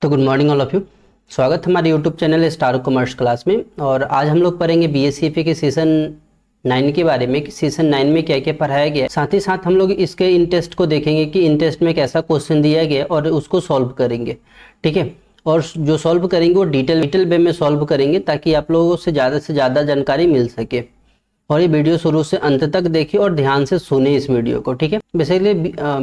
तो good morning all of you. स्वागत है हमारे YouTube channel star commerce class में। और आज हम लोग पढ़ेंगे बीएससीएफए के सीज़न 9 के बारे में कि सीज़न 9 में क्या क्या पढ़ाया गया है। साथ ही साथ हम लोग इसके इन टेस्ट को देखेंगे कि इन टेस्ट में कैसा क्वेश्चन दिया गया और उसको सॉल्व करेंगे। ठीक है, और जो सॉल्व करेंगे वो डिटेल वे में सॉल्व करेंगे ताकि आप लोगों से ज़्यादा जानकारी मिल सके। और ये वीडियो शुरू से अंत तक देखिए और ध्यान से सुने इस वीडियो को। ठीक है, बेसिकली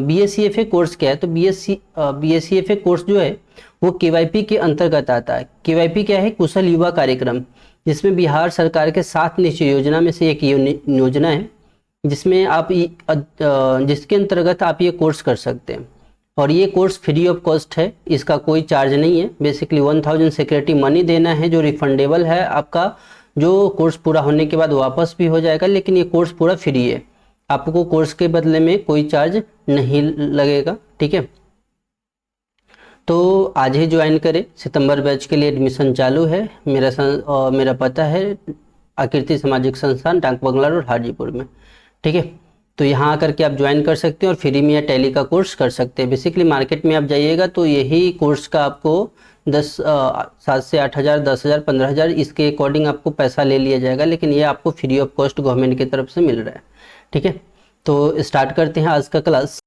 बीएससीएफए कोर्स क्या है, तो बीएससीएफए कोर्स जो है वो केवाईपी के अंतर्गत आता है। केवाईपी क्या है? कुशल युवा कार्यक्रम, जिसमें बिहार सरकार के 7 निश्चय योजना में से एक योजना है जिसमें आप जिसके अंतर्गत आप ये कोर्स कर सकते हैं। और ये कोर्स फ्री ऑफ कॉस्ट है, इसका कोई चार्ज नहीं है। बेसिकली 1000 सिक्योरिटी मनी देना है जो रिफंडेबल है, आपका जो कोर्स पूरा होने के बाद वापस भी हो जाएगा, लेकिन ये कोर्स पूरा फ्री है, आपको कोर्स के बदले में कोई चार्ज नहीं लगेगा। ठीक है, तो आज ही ज्वाइन करें। सितंबर बैच के लिए एडमिशन चालू है। मेरा पता है आकृति सामाजिक संस्थान, डाक बंगला रोड, हाजीपुर में। ठीक है, तो यहाँ आकर के आप ज्वाइन कर सकते हैं और फ्री में यह टैली का कोर्स कर सकते हैं। बेसिकली मार्केट में आप जाइएगा तो यही कोर्स का आपको 7 से 8 हज़ार, 10 हज़ार, 15 हज़ार इसके अकॉर्डिंग आपको पैसा ले लिया जाएगा, लेकिन ये आपको फ्री ऑफ कॉस्ट गवर्नमेंट की तरफ से मिल रहा है। ठीक है, तो स्टार्ट करते हैं आज का क्लास।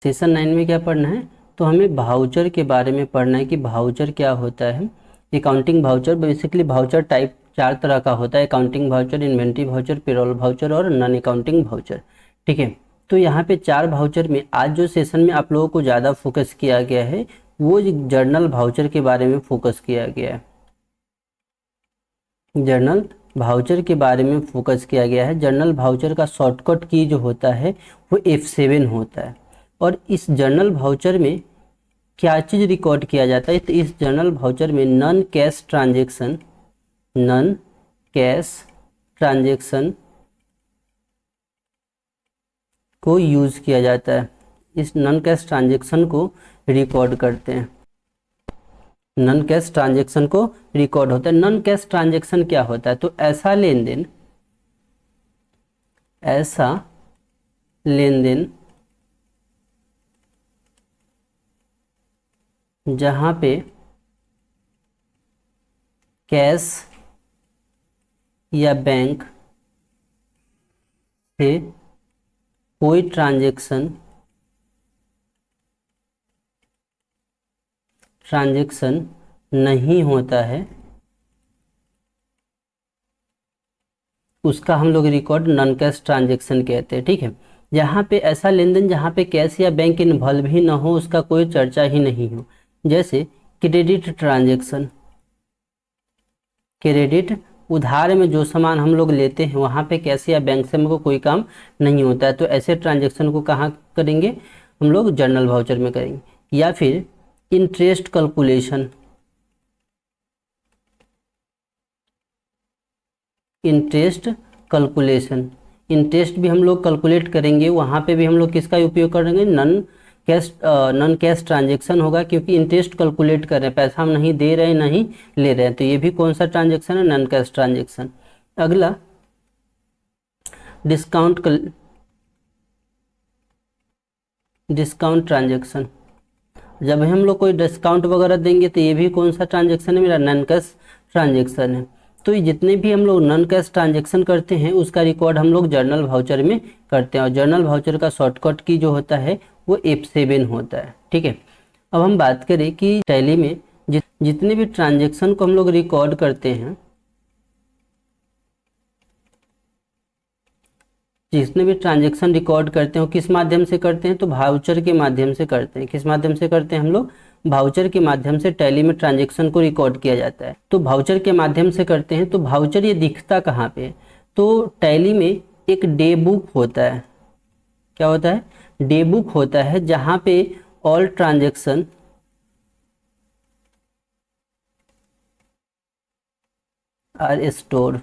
सेशन 9 में क्या पढ़ना है, तो हमें वाउचर के बारे में पढ़ना है कि वाउचर क्या होता है। Accounting voucher, basically voucher type 4 तरह का होता है: accounting voucher, inventory voucher, payroll voucher और नॉन अकाउंटिंग वाउचर। ठीक है, तो यहाँ पे 4 वाउचर में आज जो सेशन में आप लोगों को ज़्यादा फोकस किया गया है वो जर्नल वाउचर के बारे में फोकस किया गया है। जर्नल वाउचर के बारे में फोकस किया गया है। जर्नल वाउचर का शॉर्टकट की जो होता है वो F7 होता है। और इस जर्नल वाउचर में क्या चीज़ रिकॉर्ड किया जाता है, तो इस जर्नल वाउचर में नॉन कैश ट्रांजैक्शन को यूज़ किया जाता है। इस नॉन कैश ट्रांजैक्शन को रिकॉर्ड करते हैं। नॉन कैश ट्रांजैक्शन को रिकॉर्ड होता है। नॉन कैश ट्रांजैक्शन क्या होता है, तो ऐसा लेन देन जहां पे कैश या बैंक से कोई ट्रांजैक्शन नहीं होता है, उसका हम लोग रिकॉर्ड नॉन कैश ट्रांजैक्शन कहते हैं। ठीक है, यहाँ पे ऐसा लेन देन जहाँ पे कैश या बैंक इन्वॉल्व ही ना हो, उसका कोई चर्चा ही नहीं हो। जैसे क्रेडिट ट्रांजैक्शन, क्रेडिट उधार में जो सामान हम लोग लेते हैं वहाँ पे कैश या बैंक से हमको कोई काम नहीं होता है, तो ऐसे ट्रांजैक्शन को कहाँ करेंगे हम लोग? जर्नल वाउचर में करेंगे। या फिर इंटरेस्ट कैलकुलेशन, इंटरेस्ट भी हम लोग कैलकुलेट करेंगे, वहाँ पे भी हम लोग किसका उपयोग करेंगे? नॉन कैश ट्रांजैक्शन होगा, क्योंकि इंटरेस्ट कैलकुलेट कर रहे हैं, पैसा हम नहीं दे रहे हैं नहीं ले रहे हैं, तो ये भी कौन सा ट्रांजैक्शन है? Non cash transaction. अगला डिस्काउंट ट्रांजैक्शन, जब हम लोग कोई डिस्काउंट वगैरह देंगे तो ये भी कौन सा ट्रांजैक्शन है? मेरा नॉन कैश ट्रांजैक्शन है। तो ये जितने भी हम लोग नॉन कैश ट्रांजैक्शन करते हैं उसका रिकॉर्ड हम लोग जर्नल वाउचर में करते हैं। और जर्नल वाउचर का शॉर्टकट की जो होता है वो F7 होता है। ठीक है, अब हम बात करें कि टैली में जितने भी ट्रांजैक्शन को हम लोग रिकॉर्ड करते हैं, जितने भी ट्रांजैक्शन रिकॉर्ड करते हैं वो किस माध्यम से करते हैं? तो वाउचर के माध्यम से करते हैं। किस माध्यम से करते हैं हम लोग? वाउचर के माध्यम से टैली में ट्रांजैक्शन को रिकॉर्ड किया जाता है। तो वाउचर के माध्यम से करते हैं, तो वाउचर ये दिखता कहाँ पे है? तो टैली में एक डे बुक होता है। क्या होता है? डे बुक होता है, जहाँ पे ऑल ट्रांजैक्शन आर स्टोर,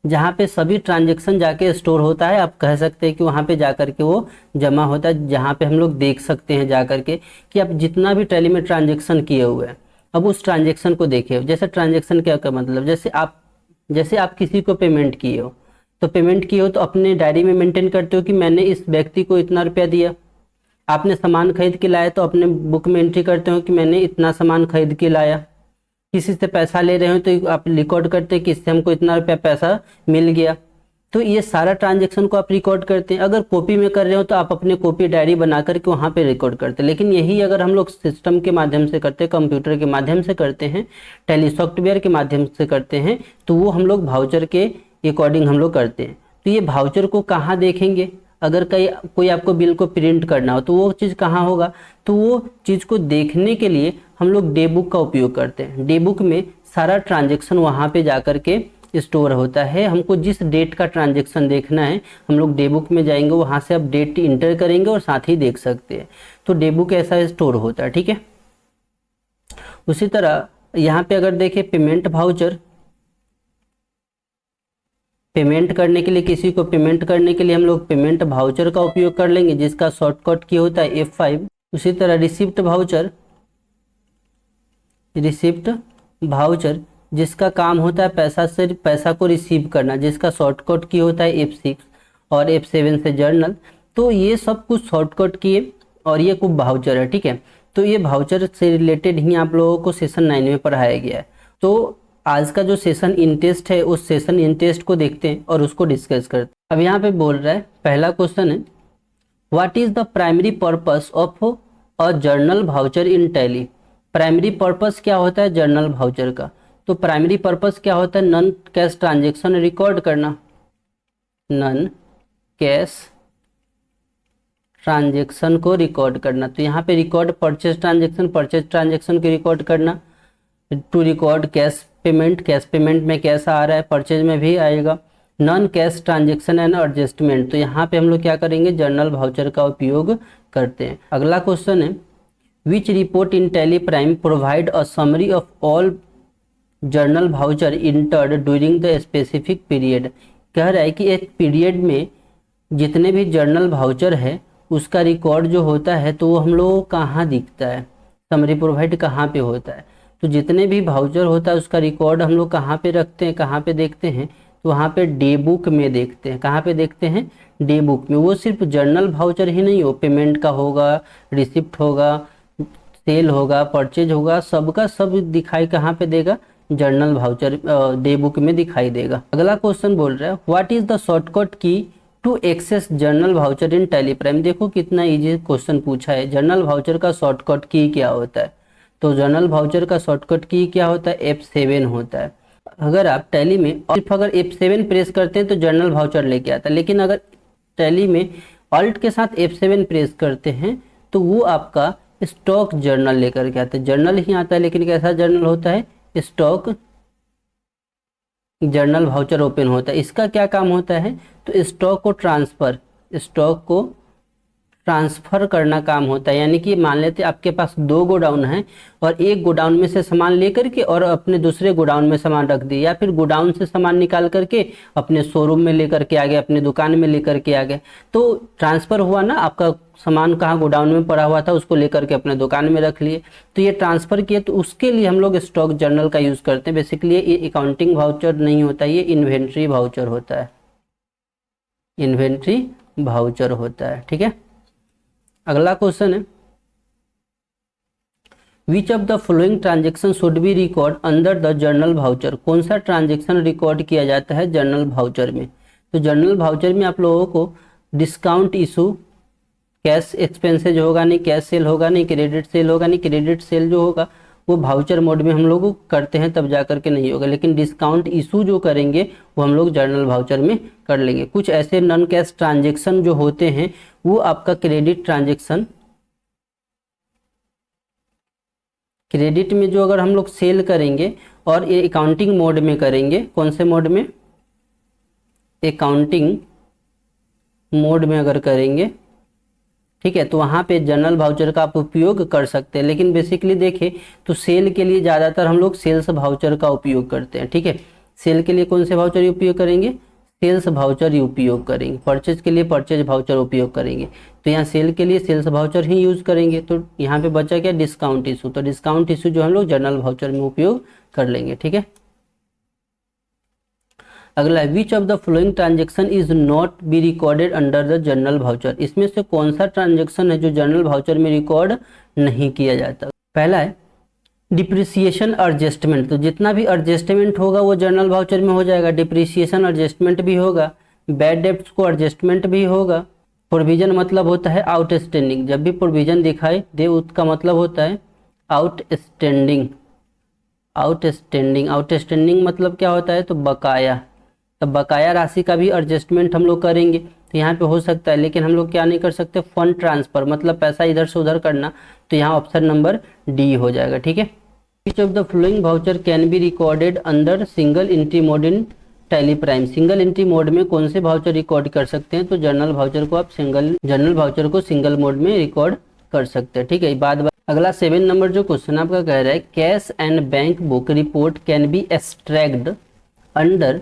जहाँ पे सभी ट्रांजैक्शन जाके स्टोर होता है। आप कह सकते हैं कि वहाँ पे जाकर के वो जमा होता है, जहाँ पे हम लोग देख सकते हैं जाकर के कि आप जितना भी टैली में ट्रांजैक्शन किए हुए हैं, अब उस ट्रांजैक्शन को देखिए। जैसे ट्रांजैक्शन क्या का मतलब, जैसे आप किसी को पेमेंट किए हो, तो पेमेंट किए हो तो अपने डायरी में मेंटेन करते हो कि मैंने इस व्यक्ति को इतना रुपया दिया। आपने सामान खरीद के लाया तो अपने बुक में एंट्री करते हो कि मैंने इतना सामान खरीद के लाया। किसी से पैसा ले रहे हो तो आप रिकॉर्ड करते हैं कि इससे हमको इतना रुपया पैसा मिल गया। तो ये सारा ट्रांजेक्शन को आप रिकॉर्ड करते हैं। अगर कॉपी में कर रहे हो तो आप अपने कॉपी डायरी बना करके वहाँ पे रिकॉर्ड करते हैं। लेकिन यही अगर हम लोग सिस्टम के माध्यम से करते हैं, कंप्यूटर के माध्यम से करते हैं, टेली सॉफ्टवेयर के माध्यम से करते हैं, तो वो हम लोग वाउचर के अकॉर्डिंग हम लोग करते हैं। तो ये वाउचर को कहाँ देखेंगे? अगर कोई आपको बिल को प्रिंट करना हो तो वो चीज़ कहाँ होगा? तो वो चीज़ को देखने के लिए हम लोग डे बुक का उपयोग करते हैं। डे बुक में सारा ट्रांजेक्शन वहाँ पे जा कर के स्टोर होता है। हमको जिस डेट का ट्रांजेक्शन देखना है हम लोग डे बुक में जाएंगे, वहाँ से आप डेट इंटर करेंगे और साथ ही देख सकते हैं। तो डे बुक ऐसा स्टोर होता है, ठीक है। उसी तरह यहाँ पे अगर देखें पेमेंट वाउचर, पेमेंट करने के लिए, किसी को पेमेंट करने के लिए हम लोग पेमेंट वाउचर का उपयोग कर लेंगे जिसका शॉर्टकट की होता है F5। उसी तरह रिसिप्ट वाउचर, रिसिप्ट वाउचर जिसका काम होता है पैसा को रिसीव करना, जिसका शॉर्टकट की होता है F6 और F7 से जर्नल। तो ये सब कुछ शॉर्टकट किए और ये कुछ वाउचर है, ठीक है। तो ये वाउचर से रिलेटेड ही आप लोगों को सेशन 9 में पढ़ाया गया है। तो आज का जो सेशन इन टेस्ट है उस सेशन इन टेस्ट को देखते हैं और उसको डिस्कस करते हैं। अब यहाँ पे बोल रहा है, पहला क्वेश्चन है what is the primary purpose of a journal voucher in tally. Primary purpose क्या होता है जर्नल वाउचर का? तो प्राइमरी पर्पस क्या होता है? नॉन कैश ट्रांजेक्शन रिकॉर्ड करना, नॉन कैश ट्रांजेक्शन को रिकॉर्ड करना। तो यहाँ पे रिकॉर्ड परचेज ट्रांजेक्शन को रिकॉर्ड करना। टू रिकॉर्ड कैश पेमेंट में कैश आ रहा है, परचेज में भी आएगा। Non cash transaction and adjustment, तो यहाँ पे हम लोग क्या करेंगे? जर्नल वाउचर का उपयोग करते हैं। अगला क्वेश्चन है which report in Tally Prime provide a summary of all journal voucher entered during the specific period. कह रहा है कि एक पीरियड में जितने भी जर्नल वाउचर है उसका रिकॉर्ड जो होता है तो वो हम लोगों को कहाँ दिखता है? समरी प्रोवाइड कहाँ पे होता है? तो जितने भी वाउचर होता है उसका रिकॉर्ड हम लोग कहाँ पे रखते हैं, कहाँ पे देखते हैं? तो वहाँ पे डे बुक में देखते हैं। कहाँ पे देखते हैं? डे बुक में। वो सिर्फ जर्नल वाउचर ही नहीं हो, पेमेंट का होगा, रिसिप्ट होगा, सेल होगा, परचेज होगा, सबका सब दिखाई कहाँ पे देगा? जर्नल वाउचर डे बुक में दिखाई देगा। अगला क्वेश्चन बोल रहा है what is the shortcut key to access journal voucher in Tally Prime. देखो कितना इजी क्वेश्चन पूछा है। जर्नल वाउचर का शॉर्टकट की क्या होता है? तो जर्नल वाउचर का शॉर्टकट की क्या होता है? F7 होता है। अगर आप टैली में सिर्फ अगर F7 प्रेस करते हैं तो जर्नल वाउचर लेके आता है, लेकिन अगर टैली में ऑल्ट के साथ F7 प्रेस करते हैं तो वो आपका स्टॉक जर्नल लेकर के आता है। जर्नल ही आता है लेकिन कैसा जर्नल होता है? स्टॉक जर्नल वाउचर ओपन होता है। इसका क्या काम होता है? तो स्टॉक को ट्रांसफर करना काम होता है। यानी कि मान लेते आपके पास 2 गोडाउन है और एक गोडाउन में से सामान लेकर के और अपने दूसरे गोडाउन में सामान रख दिया, या फिर गोडाउन से सामान निकाल करके अपने शोरूम में लेकर के आ गए, अपने दुकान में लेकर के आ गए। तो ट्रांसफर हुआ ना, आपका सामान कहाँ गोडाउन में पड़ा हुआ था उसको लेकर के अपने दुकान में रख लिए, तो ये ट्रांसफर किए। तो उसके लिए हम लोग स्टॉक जर्नल का यूज करते हैं। बेसिकली ये अकाउंटिंग वाउचर नहीं होता, ये इन्वेंट्री वाउचर होता है। इन्वेंट्री वाउचर होता है, ठीक है। अगला क्वेश्चन है which of the following transaction should be record under the journal voucher. कौन सा ट्रांजेक्शन रिकॉर्ड किया जाता है जर्नल वाउचर में? तो जर्नल वाउचर में आप लोगों को डिस्काउंट इशू, कैश एक्सपेंसेज होगा नहीं, कैश सेल होगा नहीं, क्रेडिट सेल होगा नहीं। क्रेडिट सेल जो होगा वो वाउचर मोड में हम लोग करते हैं तब जा करके नहीं होगा, लेकिन डिस्काउंट इशू जो करेंगे वो हम लोग जर्नल वाउचर में कर लेंगे। कुछ ऐसे नॉन कैश ट्रांजेक्शन जो होते हैं वो आपका क्रेडिट ट्रांजेक्शन, क्रेडिट में जो अगर हम लोग सेल करेंगे और ये अकाउंटिंग मोड में करेंगे, कौन से मोड में? अकाउंटिंग मोड में अगर करेंगे, ठीक है, तो वहाँ पे जर्नल वाउचर का आप उपयोग कर सकते हैं। लेकिन बेसिकली देखें तो सेल के लिए ज़्यादातर हम लोग सेल्स वाउचर का उपयोग करते हैं, ठीक है। सेल के लिए कौन से वाउचर उपयोग करेंगे? सेल्स वाउचर उपयोग करेंगे। परचेज के लिए परचेज वाउचर उपयोग करेंगे। तो यहाँ सेल के लिए सेल्स वाउचर ही यूज करेंगे। तो यहाँ पे बचा क्या? Discount issue. तो डिस्काउंट इशू जो हम लोग जर्नल वाउचर में उपयोग कर लेंगे, ठीक है। अगला है which of the following transaction is not be recorded under the general voucher. इसमें से कौन सा ट्रांजेक्शन है जो जनरल वाउचर में रिकॉर्ड नहीं किया जाता। पहला है डिप्रिसिएशन एडजस्टमेंट, तो जितना भी एडजस्टमेंट होगा वो जनरल वाउचर में हो जाएगा, डिप्रिसिएशन एडजस्टमेंट भी होगा, बैड डेब्ट्स को एडजस्टमेंट भी होगा। प्रोविजन मतलब होता है आउटस्टैंडिंग, जब भी प्रोविजन दिखाई दे उसका मतलब होता है आउटस्टैंडिंग। आउटस्टैंडिंग मतलब क्या होता है, तो बकाया। तो बकाया राशि का भी एडजस्टमेंट हम लोग करेंगे, तो यहाँ पे हो सकता है, लेकिन हम लोग क्या नहीं कर सकते, फंड ट्रांसफर मतलब पैसा इधर से उधर करना, तो यहाँ ऑप्शन नंबर डी हो जाएगा। ठीक है, which of the following voucher can be recorded under single entry mode in Tally prime. Single entry mode में कौन से वाउचर रिकॉर्ड कर सकते हैं, तो जनरल वाउचर को आप सिंगल मोड में रिकॉर्ड कर सकते हैं। ठीक है, बात अगला 7 नंबर जो क्वेश्चन आपका कह रहा है cash and bank book report can be extract under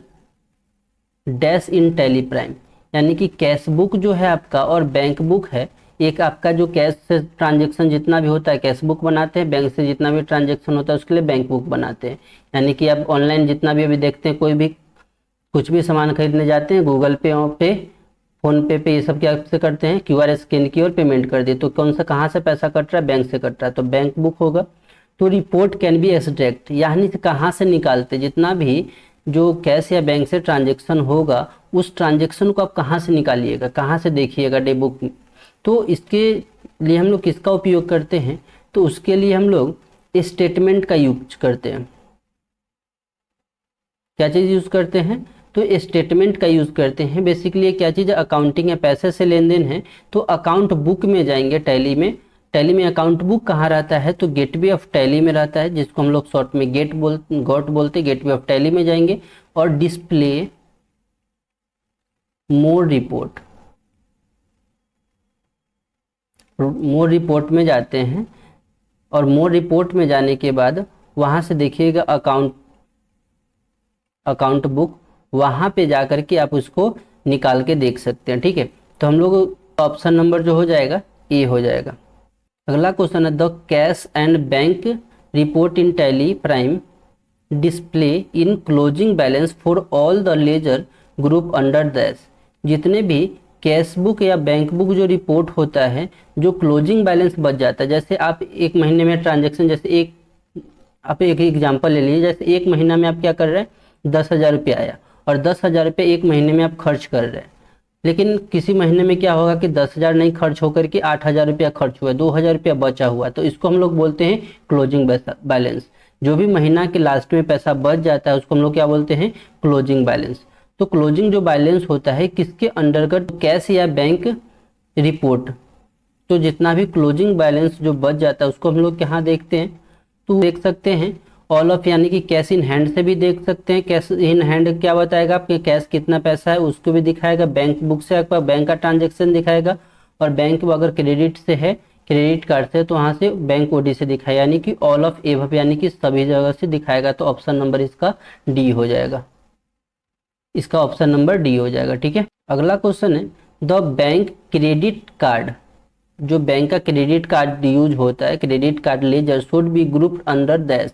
dash in Tally prime, यानी कि कैश बुक जो है आपका और बैंक बुक है, एक आपका जो कैश से ट्रांजैक्शन जितना भी होता है कैश बुक बनाते हैं, बैंक से जितना भी ट्रांजैक्शन होता है उसके लिए बैंक बुक बनाते हैं। यानी कि आप ऑनलाइन जितना भी अभी देखते हैं, कोई भी कुछ भी सामान खरीदने जाते हैं, गूगल पे फोन पे ये सब क्या से करते हैं, QR स्कैन की और पेमेंट कर दिए, तो कौन सा कहाँ से पैसा कट रहा है, बैंक से कट रहा है, तो बैंक बुक होगा। तो रिपोर्ट कैन बी एक्सट्रैक्ट, यानी कहाँ से निकालते, जितना भी जो कैश या बैंक से ट्रांजैक्शन होगा उस ट्रांजैक्शन को आप कहाँ से निकालिएगा, कहाँ से देखिएगा डे बुक में। तो इसके लिए हम लोग किसका उपयोग करते हैं, तो उसके लिए हम लोग स्टेटमेंट का यूज करते हैं। क्या चीज़ यूज़ करते हैं, तो स्टेटमेंट का यूज़ करते हैं। बेसिकली क्या चीज़ है, अकाउंटिंग या पैसे से लेन देन है, तो अकाउंट बुक में जाएंगे टैली में अकाउंट बुक कहाँ रहता है, तो गेटवे ऑफ टैली में रहता है, जिसको हम लोग शॉर्ट में गॉट बोलते, गेटवे ऑफ टैली में जाएंगे और डिस्प्ले मोर रिपोर्ट में जाते हैं, और मोर रिपोर्ट में जाने के बाद वहाँ से देखिएगा अकाउंट बुक, वहाँ पे जा कर के आप उसको निकाल के देख सकते हैं। ठीक है, तो हम लोग ऑप्शन नंबर जो हो जाएगा ए हो जाएगा। अगला क्वेश्चन है the cash and bank report in Tally Prime display in closing balance for all the ledger group under dash. जितने भी कैश बुक या बैंक बुक जो रिपोर्ट होता है, जो क्लोजिंग बैलेंस बच जाता है, जैसे आप एक महीने में ट्रांजेक्शन, जैसे आप एक एग्जाम्पल ले लीजिए, जैसे एक महीना में आप क्या कर रहे हैं, 10,000 रुपये आया और 10,000 रुपये एक महीने में आप खर्च कर रहे हैं, लेकिन किसी महीने में क्या होगा कि 10,000 नहीं खर्च होकर के 8,000 रुपया खर्च हुआ, 2,000 रुपया बचा हुआ, तो इसको हम लोग बोलते हैं क्लोजिंग बैलेंस। जो भी महीना के लास्ट में पैसा बच जाता है उसको हम लोग क्या बोलते हैं, क्लोजिंग बैलेंस। तो क्लोजिंग जो बैलेंस होता है किसके अंडरगत, कैश या बैंक रिपोर्ट। तो जितना भी क्लोजिंग बैलेंस जो बच जाता है उसको हम लोग कहाँ देखते हैं, तो देख सकते हैं ऑल ऑफ, यानी कि कैश इन हैंड से भी देख सकते हैं। कैश इन हैंड क्या बताएगा, आपके कैश कितना पैसा है उसको भी दिखाएगा, बैंक बुक से आपका बैंक का ट्रांजेक्शन दिखाएगा, और बैंक अगर क्रेडिट से है, क्रेडिट कार्ड से, तो वहाँ से बैंक ओडी से दिखाएगा, यानी कि ऑल ऑफ एबव, यानी कि सभी जगह से दिखाएगा। तो ऑप्शन नंबर इसका डी हो जाएगा, इसका ऑप्शन नंबर डी हो जाएगा। ठीक है, अगला क्वेश्चन है द बैंक क्रेडिट कार्ड, जो बैंक का क्रेडिट कार्ड यूज होता है, credit card ledger should be grouped under dash,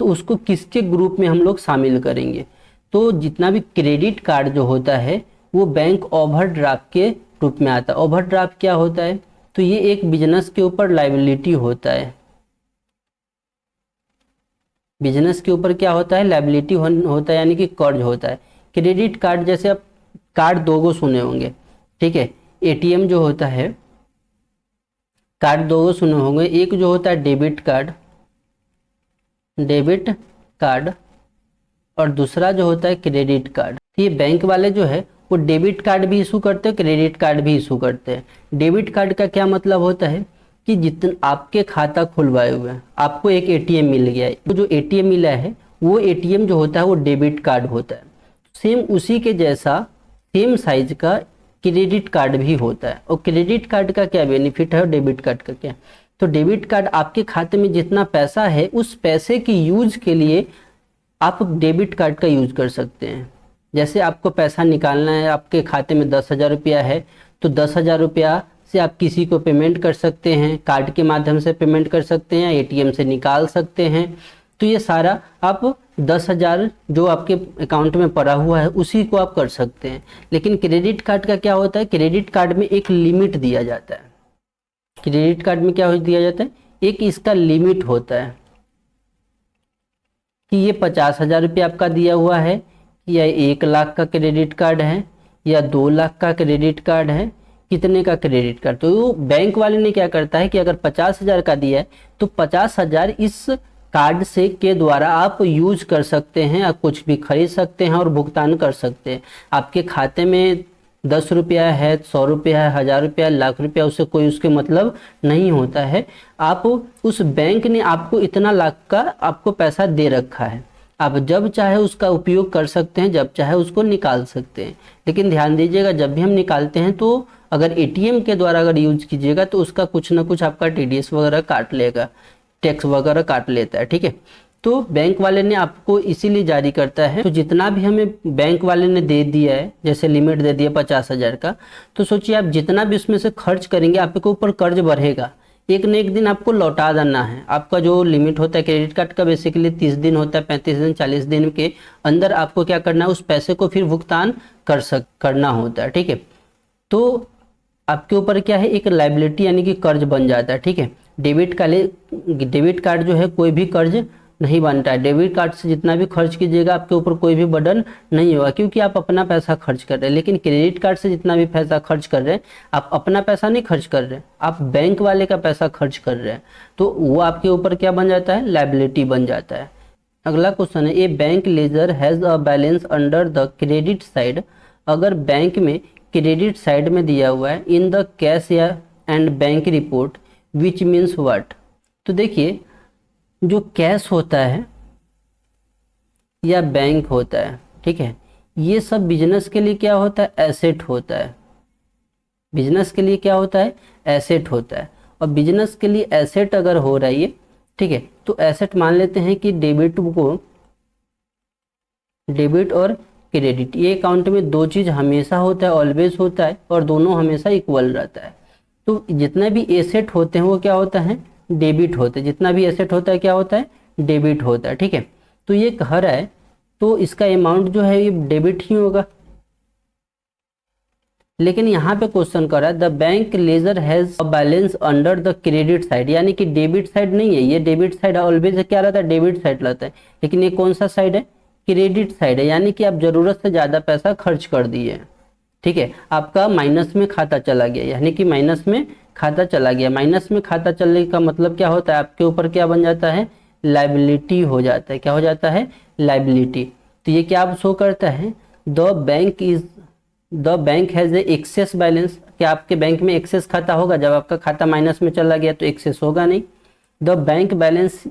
तो उसको किसके ग्रुप में हम लोग शामिल करेंगे, तो जितना भी क्रेडिट कार्ड जो होता है वो बैंक ओवरड्राफ्ट के रूप में आता है। ओवरड्राफ्ट क्या होता है, तो ये एक बिजनेस के ऊपर लायबिलिटी होता है, बिजनेस के ऊपर क्या होता है, लायबिलिटी होता है, यानी कि कर्ज होता है। क्रेडिट कार्ड जैसे आप कार्ड दो गो सुने होंगे, ठीक है, एटीएम जो होता है कार्ड दो गो सुने होंगे, एक जो होता है डेबिट कार्ड और दूसरा जो होता है क्रेडिट कार्ड। ये बैंक वाले जो है वो डेबिट कार्ड भी इशू करते हैं, क्रेडिट कार्ड भी इशू करते हैं। डेबिट कार्ड का क्या मतलब होता है कि जितना आपके खाता खुलवाए हुए हैं, आपको एक एटीएम मिल गया है, जो एटीएम मिला है वो एटीएम जो होता है वो डेबिट कार्ड होता है। सेम उसी के जैसा सेम साइज का क्रेडिट कार्ड भी होता है। और क्रेडिट कार्ड का क्या बेनिफिट है और डेबिट कार्ड का क्या, तो डेबिट कार्ड आपके खाते में जितना पैसा है उस पैसे की यूज के लिए आप डेबिट कार्ड का यूज कर सकते हैं। जैसे आपको पैसा निकालना है, आपके खाते में 10,000 रुपया है, तो 10,000 रुपया से आप किसी को पेमेंट कर सकते हैं, कार्ड के माध्यम से पेमेंट कर सकते हैं, एटीएम से निकाल सकते हैं, तो ये सारा आप 10,000 जो आपके अकाउंट में पड़ा हुआ है उसी को आप कर सकते हैं। लेकिन क्रेडिट कार्ड का क्या होता है, क्रेडिट कार्ड में एक लिमिट दिया जाता है। क्रेडिट कार्ड में क्या दिया जाता है, एक इसका लिमिट होता है कि ये 50,000 रुपये आपका दिया हुआ है, या 1 लाख का क्रेडिट कार्ड है, या 2 लाख का क्रेडिट कार्ड है, कितने का क्रेडिट कार्ड। तो बैंक वाले ने क्या करता है कि अगर 50,000 का दिया है तो 50,000 इस कार्ड से के द्वारा आप यूज कर सकते हैं, आप कुछ भी खरीद सकते हैं और भुगतान कर सकते हैं। आपके खाते में 10 रुपया है, 100 रुपया है, 1000 रुपया, लाख रुपया, उससे कोई उसके मतलब नहीं होता है। आप उस बैंक ने आपको इतना लाख का आपको पैसा दे रखा है, आप जब चाहे उसका उपयोग कर सकते हैं, जब चाहे उसको निकाल सकते हैं। लेकिन ध्यान दीजिएगा, जब भी हम निकालते हैं तो अगर एटीएम के द्वारा अगर यूज कीजिएगा तो उसका कुछ ना कुछ आपका टीडीएस वगैरह काट लेगा, टैक्स वगैरह काट लेता है, ठीक है। तो बैंक वाले ने आपको इसीलिए जारी करता है। तो जितना भी हमें बैंक वाले ने दे दिया है, जैसे लिमिट दे दिया 50,000 का, तो सोचिए आप जितना भी उसमें से खर्च करेंगे आपके ऊपर कर्ज बढ़ेगा, एक न एक दिन आपको लौटा देना है। आपका जो लिमिट होता है क्रेडिट कार्ड का बेसिकली 30 दिन होता है, 35 दिन 40 दिन के अंदर आपको क्या करना है, उस पैसे को फिर भुगतान करना होता है, ठीक है। तो आपके ऊपर क्या है, एक लायबिलिटी यानी कि कर्ज बन जाता है, ठीक है। डेबिट कार्ड जो है कोई भी कर्ज नहीं बनता है। डेबिट कार्ड से जितना भी खर्च कीजिएगा आपके ऊपर कोई भी बर्डन नहीं होगा, क्योंकि आप अपना पैसा खर्च कर रहे हैं। लेकिन क्रेडिट कार्ड से जितना भी पैसा खर्च कर रहे हैं, आप अपना पैसा नहीं खर्च कर रहे हैं, आप बैंक वाले का पैसा खर्च कर रहे हैं, तो वो आपके ऊपर क्या बन जाता है, लायबिलिटी बन जाता है। अगला क्वेश्चन है, a bank ledger has a balance under the credit side. अगर बैंक में क्रेडिट साइड में दिया हुआ है इन द कैश या and bank report which means what. तो देखिए, जो कैश होता है या बैंक होता है, ठीक है, ये सब बिजनेस के लिए क्या होता है, एसेट होता है। बिजनेस के लिए क्या होता है, एसेट होता है। और बिजनेस के लिए एसेट अगर हो रहा है, ठीक है, तो एसेट मान लेते हैं कि डेबिट और क्रेडिट, ये अकाउंट में दो चीज हमेशा होता है, ऑलवेज होता है, और दोनों हमेशा इक्वल रहता है। तो जितने भी एसेट होते हैं वो क्या होता है, डेबिट होते हैं। जितना भी एसेट होता है क्या होता है, डेबिट होता है, ठीक है। तो ये घर है तो इसका अमाउंट जो है ये डेबिट ही होगा। लेकिन यहाँ पे क्वेश्चन कर रहा है, the bank ledger has a balance under the credit side, यानी कि डेबिट साइड नहीं है, ये डेबिट साइड ऑलवेज क्या रहता है, डेबिट साइड रहता है। लेकिन ये कौन सा साइड है, क्रेडिट साइड है, यानी कि आप जरूरत से ज्यादा पैसा खर्च कर दिए, ठीक है, आपका माइनस में खाता चला गया, यानी कि माइनस में खाता चला गया। माइनस में खाता चलने का मतलब क्या होता है, आपके ऊपर क्या बन जाता है, लायबिलिटी हो जाता है। क्या हो जाता है, लायबिलिटी। तो ये क्या आप शो करता है, the bank has a excess balance. क्या आपके बैंक में एक्सेस खाता होगा, जब आपका खाता माइनस में चला गया तो एक्सेस होगा नहीं। The bank balance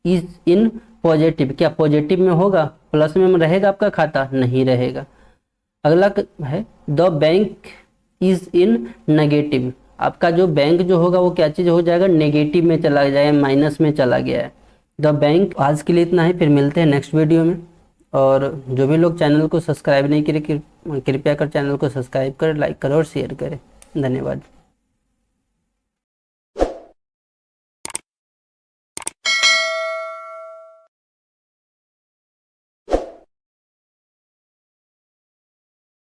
is in positive, क्या पॉजिटिव में होगा, प्लस में रहेगा आपका खाता, नहीं रहेगा। अगला है, the bank is in negative, आपका जो बैंक जो होगा वो क्या चीज हो जाएगा, नेगेटिव में चला जाएगा, माइनस में चला गया है। The bank. आज के लिए इतना ही, फिर मिलते हैं नेक्स्ट वीडियो में। और जो भी लोग चैनल को सब्सक्राइब नहीं करे, कृपया कर चैनल को सब्सक्राइब करें, लाइक करें और शेयर करें। धन्यवाद।